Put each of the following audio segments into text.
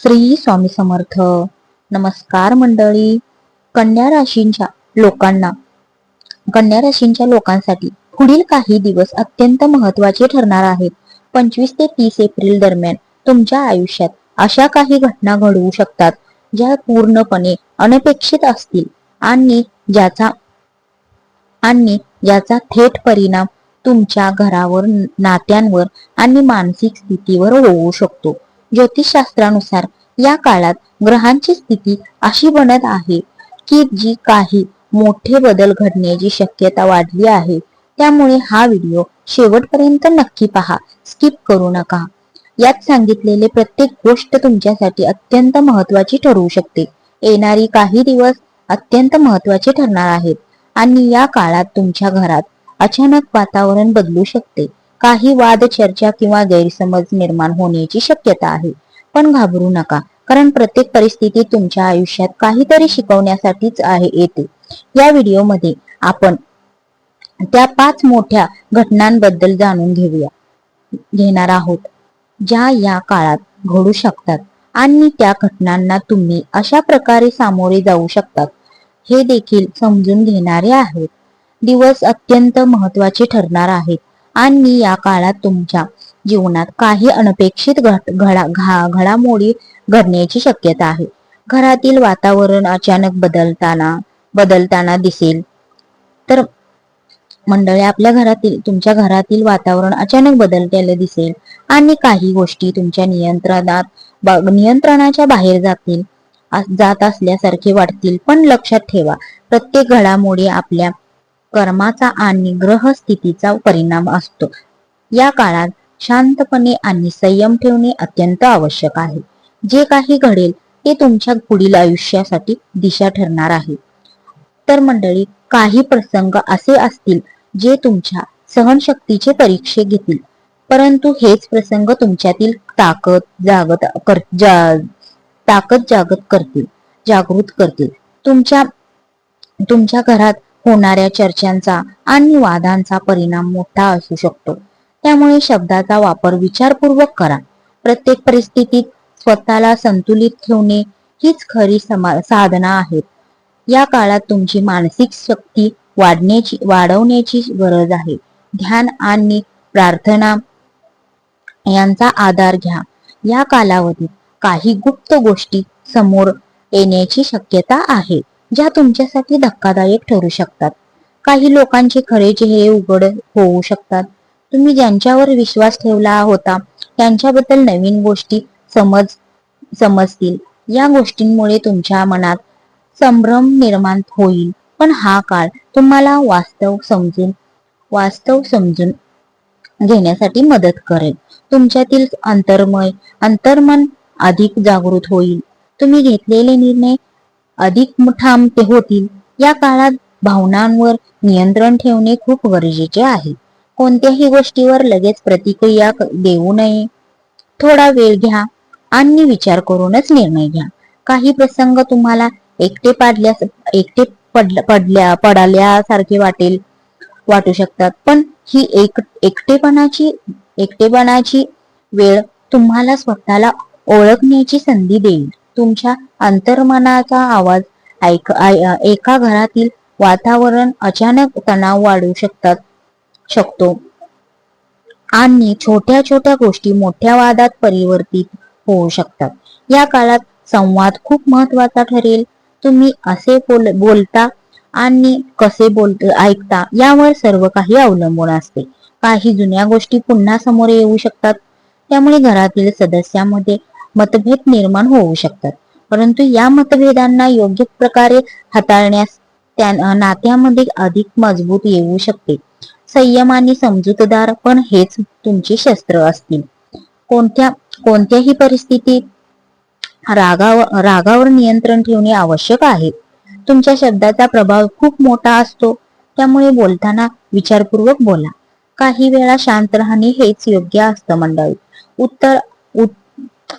श्री स्वामी समर्थ. नमस्कार मंडळी. कन्या राशींच्या लोकांना कन्या राशींच्या लोकांसाठी पुढील काही दिवस अत्यंत महत्त्वाचे ठरणार आहेत. 25 ते 30 एप्रिल दरम्यान तुमच्या आयुष्यात अशा काही घटना घडवू शकतात ज्या पूर्णपणे अनपेक्षित असतील आणि ज्याचा थेट परिणाम तुमच्या घरावर, नात्यांवर आणि मानसिक स्थितीवर होऊ शकतो. ज्योतिषशास्त्रानुसार या काळात ग्रहांची स्थिती अशी बनत आहे की जी काही मोठे बदल घडण्याची शक्यता वाढली आहे. त्यामुळे हा व्हिडिओ शेवटपर्यंत नक्की पहा, स्किप करू नका. यात सांगितलेले प्रत्येक गोष्ट तुमच्यासाठी अत्यंत महत्त्वाची ठरू शकते. येणारी काही दिवस अत्यंत महत्त्वाचे ठरणार आहेत आणि या काळात तुमच्या घरात अचानक वातावरण बदलू शकते. काही वाद, चर्चा किंवा गैरसमज निर्माण होण्याची शक्यता आहे. पण घाबरू नका, कारण प्रत्येक परिस्थिती तुमच्या आयुष्यात काहीतरी शिकवण्यासाठीच येते. या व्हिडिओमध्ये आपण त्या 5 मोठ्या घटनांबद्दल जाणून घेणार आहोत ज्या या काळात घडू शकतात आणि त्या घटनांना तुम्ही अशा प्रकारे सामोरे जाऊ शकतात हे देखील समजून घेणारे आहोत. दिवस अत्यंत महत्त्वाचे ठरणार आहेत आणि या काळात तुमच्या जीवनात काही अनपेक्षित घडामोडी घडण्याची शक्यता आहे. घरातील वातावरण अचानक बदलताना दिसेल. तर मंडळी, तुमच्या घरातील वातावरण अचानक बदललेले दिसेल आणि काही गोष्टी तुमच्या नियंत्रणाच्या बाहेर जात असल्यासारखे वाटतील. पण लक्षात ठेवा, प्रत्येक घडामोडी आपल्या कर्माचा आणि ग्रह स्थितीचा परिणाम असतो. या काळात शांतपणे आणि संयम ठेवणे अत्यंत आवश्यक आहे. जे काही घडेल ते तुमच्या पुढील आयुष्यासाठी दिशा ठरणार आहे. तर मंडळी, काही प्रसंग असे असतील जे तुमच्या सहनशक्तीचे परीक्षा घेतील, परंतु हेच प्रसंग तुमच्यातील ताकद जागृत करतील. तुमच्या घरात होणाऱ्या चर्चांचा आणि वादांचा परिणाम मोठा असू शकतो. त्यामुळे शब्दाचा वापर विचारपूर्वक करा. प्रत्येक परिस्थितीत स्वतःला संतुलित ठेवणे हीच खरी साधना आहे. या काळात तुमची मानसिक शक्ती वाढवण्याची गरज आहे. ध्यान आणि प्रार्थना यांचा आधार घ्या. या कालावधीत काही गुप्त गोष्टी समोर येण्याची शक्यता आहे ज्या तुमच्यासाठी धक्कादायक ठरू शकतात. काही लोकांचे खरे चेहरे उघड होऊ शकतात. तुम्ही ज्यांच्यावर विश्वास ठेवला होता त्यांच्याबद्दल नवीन गोष्टी समजतील. या गोष्टींमुळे तुमच्या मनात संभ्रम निर्माण होईल, पण हा काळ तुम्हाला वास्तव समजून घेण्यासाठी मदत करेल. तुमच्यातील अंतर्मन अधिक जागृत होईल. तुम्ही घेतलेले निर्णय अधिक ठाम होतील. या काळात भावनांवर नियंत्रण ठेवणे खूप गरजेचे आहे. कोणत्याही गोष्टीवर लगेच प्रतिक्रिया देऊ नये. थोडा वेळ घ्या आणि विचार करूनच निर्णय घ्या. काही प्रसंग तुम्हाला एकटे पडल्यासारखे वाटू शकतात, पण ही एकटेपणाची वेळ तुम्हाला स्वतःला ओळखण्याची संधी देईल. तुमच्या अंतर्मनाचा आवाज एका घरातील वातावरण अचानक तणाव वाढवू शकतो आणि छोट्या छोट्या गोष्टी मोठ्या वादात परिवर्तित होऊ शकतात. या काळात संवाद खूप महत्वाचा ठरेल. तुम्ही असे बोलता आणि कसे ऐकता यावर सर्व काही अवलंबून असते. काही जुन्या गोष्टी पुन्हा समोर येऊ शकतात. त्यामुळे घरातील सदस्यांमध्ये मतभेद निर्माण होऊ शकतात, परंतु या मतभेदांना योग्य प्रकारे हाताळण्यास नात्यामध्ये अधिक मजबूत येऊ शकते. संयम आणि समजूतदार पण हेच तुमचे शस्त्र असतील. कोणत्याही परिस्थितीत रागावर नियंत्रण ठेवणे आवश्यक आहे. तुमच्या शब्दाचा प्रभाव खूप मोठा असतो, त्यामुळे बोलताना विचारपूर्वक बोला. काही वेळा शांत राहणे हेच योग्य असतं मंडळी.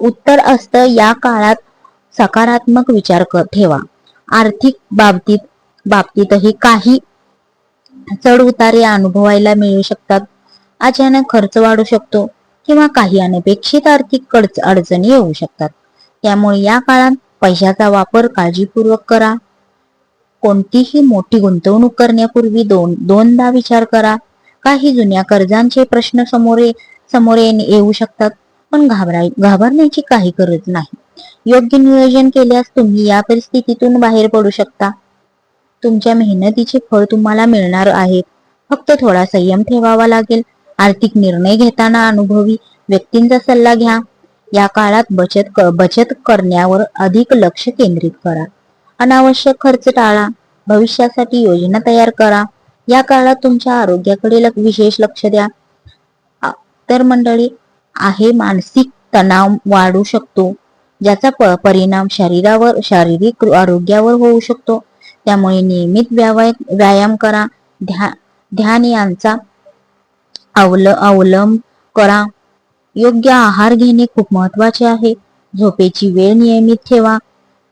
उत्तर असतं या काळात सकारात्मक विचार ठेवा. आर्थिक बाबतीतही काही चढ उतारे अनुभवायला मिळू शकतात. अचानक खर्च वाढू शकतो किंवा काही अनपेक्षित आर्थिक अडचणी येऊ शकतात. त्यामुळे या काळात पैशाचा वापर काळजीपूर्वक करा. कोणतीही मोठी गुंतवणूक करण्यापूर्वी दोनदा विचार करा. काही जुन्या कर्जांचे प्रश्न समोर येऊ शकतात, पण घाबरण्याची काही गरज नाही. योग्य नियोजन केल्यास तुम्ही या परिस्थितीतून बाहेर पडू शकता. तुमच्या मेहनतीचे फळ तुम्हाला मिळणार आहे. फक्त थोडा संयम ठेवावा लागेल. आर्थिक निर्णय घेताना अनुभवी व्यक्तींचा सल्ला घ्या. या काळात बचत करण्यावर अधिक लक्ष केंद्रित करा. अनावश्यक खर्च टाळा. भविष्यासाठी योजना तयार करा. या काळात तुमच्या आरोग्याकडे विशेष लक्ष द्या. तर मंडळी आहे, मानसिक तणाव वाढू शकतो, ज्याचा परिणाम शारीरिक आरोग्यावर होऊ शकतो. त्यामुळे नियमित व्यायाम करा. ध्यान यांचा अवलंब करा. योग्य आहार घेणे खूप महत्वाचे आहे. झोपेची वेळ नियमित ठेवा.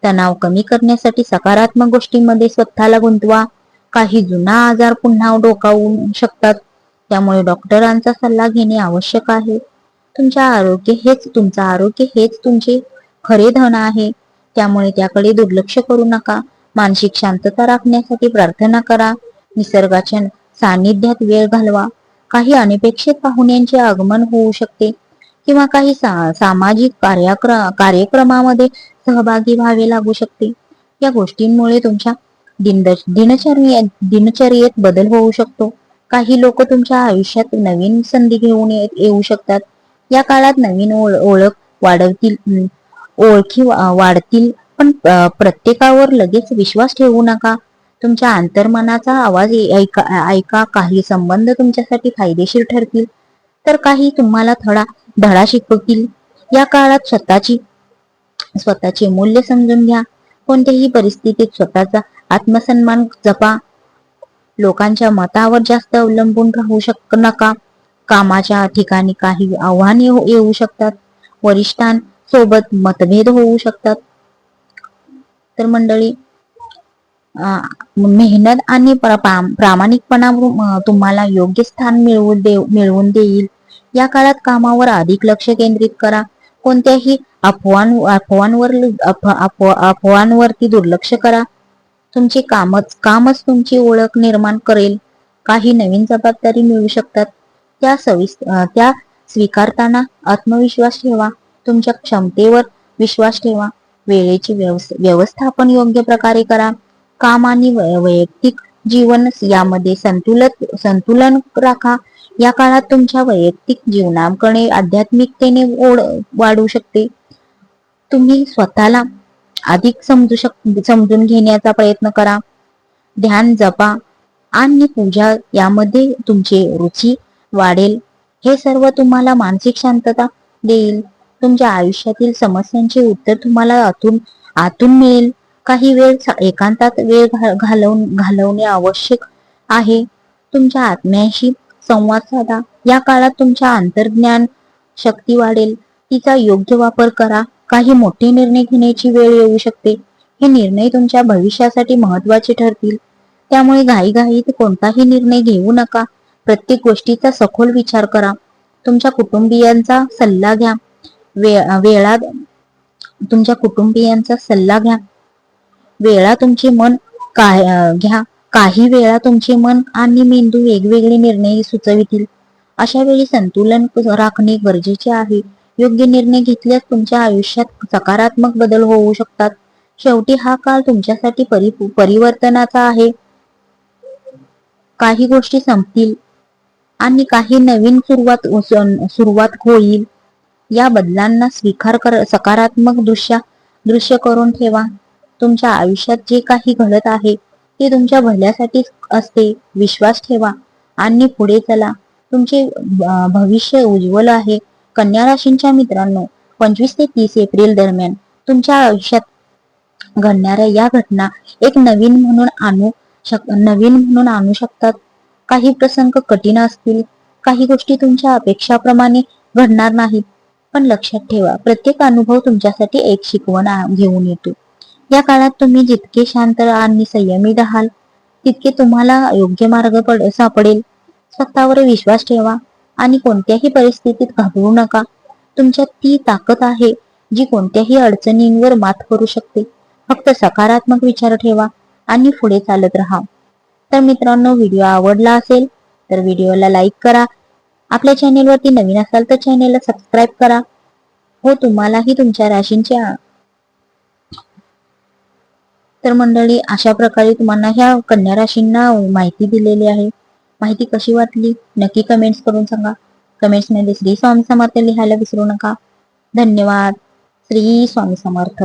तणाव कमी करण्यासाठी सकारात्मक गोष्टींमध्ये स्वतःला गुंतवा. काही जुना आजार पुन्हा डोकावू शकतात, त्यामुळे डॉक्टरांचा सल्ला घेणे आवश्यक आहे. तुमचं आरोग्य हेच तुमचे खरे धन आहे, त्यामुळे त्याकडे दुर्लक्ष करू नका. मानसिक शांतता राखण्यासाठी प्रार्थना करा. निसर्गाच्या सानिध्यात वेळ घालवा. काही अनपेक्षित पाहुण्यांचे आगमन होऊ शकते किंवा काही सामाजिक कार्यक्रमामध्ये सहभागी व्हावे लागू शकते. या गोष्टींमुळे तुमच्या दिनचर्येत बदल होऊ शकतो. काही लोक तुमच्या आयुष्यात नवीन संधी घेऊन येऊ शकतात. या काळात नवीन ओळखी वाढतील, पण प्रत्येकावर लगेच विश्वास ठेवू नका. तुमच्या अंतर्मनाचा आवाज ऐका. काही संबंध तुमच्यासाठी फायदेशीर ठरतील, तर काही तुम्हाला धडा शिकवतील. या काळात स्वतःचे मूल्य समजून घ्या. कोणत्याही परिस्थितीत स्वतःचा आत्मसन्मान जपा. लोकांच्या मतावर जास्त अवलंबून राहू नका. कामाच्या ठिकाणी काही आव्हाने येऊ शकतात. वरिष्ठांसोबत मतभेद होऊ शकतात. तर मंडळी, मेहनत आणि प्रामाणिकपणा तुम्हाला योग्य स्थान मिळवून देईल. या काळात कामावर अधिक लक्ष केंद्रित करा. कोणत्याही अफवांवरती दुर्लक्ष करा. तुमचे कामच तुमची ओळख निर्माण करेल. काही नवीन जबाबदारी मिळू शकतात, त्या स्वीकारताना आत्मविश्वास ठेवा. तुमच्या क्षमतेवर विश्वास ठेवा. वेळेचे व्यवस्थापन योग्य प्रकारे करा. काम आणि वैयक्तिक जीवन यामध्ये संतुलन राखा. या काळात तुमच्या वैयक्तिक जीवनाकडे आध्यात्मिकतेने ओढ वाढू शकते. तुम्ही स्वतःला अधिक समजून घेण्याचा प्रयत्न करा. ध्यान, जपा आणि पूजा यामध्ये तुमची रुची वाढेल. हे सर्व तुम्हाला मानसिक शांतता देईल. तुमच्या आयुष्यातील समस्यांचे उत्तर तुम्हाला आतून मिळेल. काही वेळ एकांतात घालवणे आवश्यक आहे. तुमच्या आत्म्याशी संवाद साधा. या काळात तुमच्या अंतर्ज्ञान शक्ती वाढेल. तिचा योग्य वापर करा. काही मोठे निर्णय घेण्याची वेळ येऊ शकते. हे निर्णय तुमच्या भविष्यासाठी महत्वाचे ठरतील, त्यामुळे घाईघाईत कोणताही निर्णय घेऊ नका. प्रत्येक गोष्टीचा सखोल विचार करा. तुमच्या कुटुंबियांचा सल्ला घ्या. वेळा तुमचे मन घ्या. काही वेळा तुमचे मन आणि मेंदू वेगवेगळे निर्णय सुचवितील. अशा वेळी संतुलन राखणे गरजेचे आहे. योग्य निर्णय घेतल्यास तुमच्या आयुष्यात सकारात्मक बदल होऊ शकतात. शेवटी हा काळ तुमच्यासाठी परिवर्तनाचा आहे. काही गोष्टी संपतील आणि काही नवीन सुरुवात होईल. या बदलांना सकारात्मक दृश्य करून ठेवा. तुमच्या आयुष्यात जे काही घडत आहे ते तुमच्या भल्यासाठी असते. विश्वास ठेवा आणि पुढे चला. तुमचे भविष्य उज्ज्वल आहे. कन्या राशींच्या मित्रांनो, 25 ते 30 एप्रिल दरम्यान तुमच्या आयुष्यात घडणाऱ्या या घटना एक नवीन म्हणून आणू शकतात. काही प्रसंग कठीण असतील, काही गोष्टी तुमच्या अपेक्षाप्रमाणे घडणार नाहीत, पण लक्षात ठेवा, प्रत्येक अनुभव तुमच्यासाठी एक शिकवण घेऊन येतो. या काळात तुम्ही जितके शांत आणि संयमी राहाल, तितके तुम्हाला योग्य मार्ग सापडेल. स्वतःवर विश्वास ठेवा आणि कोणत्याही परिस्थितीत घाबरू नका. तुमच्यात ती ताकद आहे जी कोणत्याही अडचणींवर मात करू शकते. फक्त सकारात्मक विचार ठेवा आणि पुढे चालत राहा. तर मित्रांनो, व्हिडिओ आवडला असेल तर व्हिडिओला लाईक करा. आपल्या चॅनेलवरती नवीन असाल तर चॅनेलला सबस्क्राईब करा. हो, तुम्हालाही तुमच्या राशींच्या तर मंडळी, अशा प्रकारे तुम्हाला ह्या कन्या राशींना माहिती दिलेली आहे. माहिती कशी वाटली नक्की कमेंट्स करून सांगा. कमेंट्स मध्ये श्री स्वामी समर्थ लिहायला विसरू नका. धन्यवाद. श्री स्वामी समर्थ.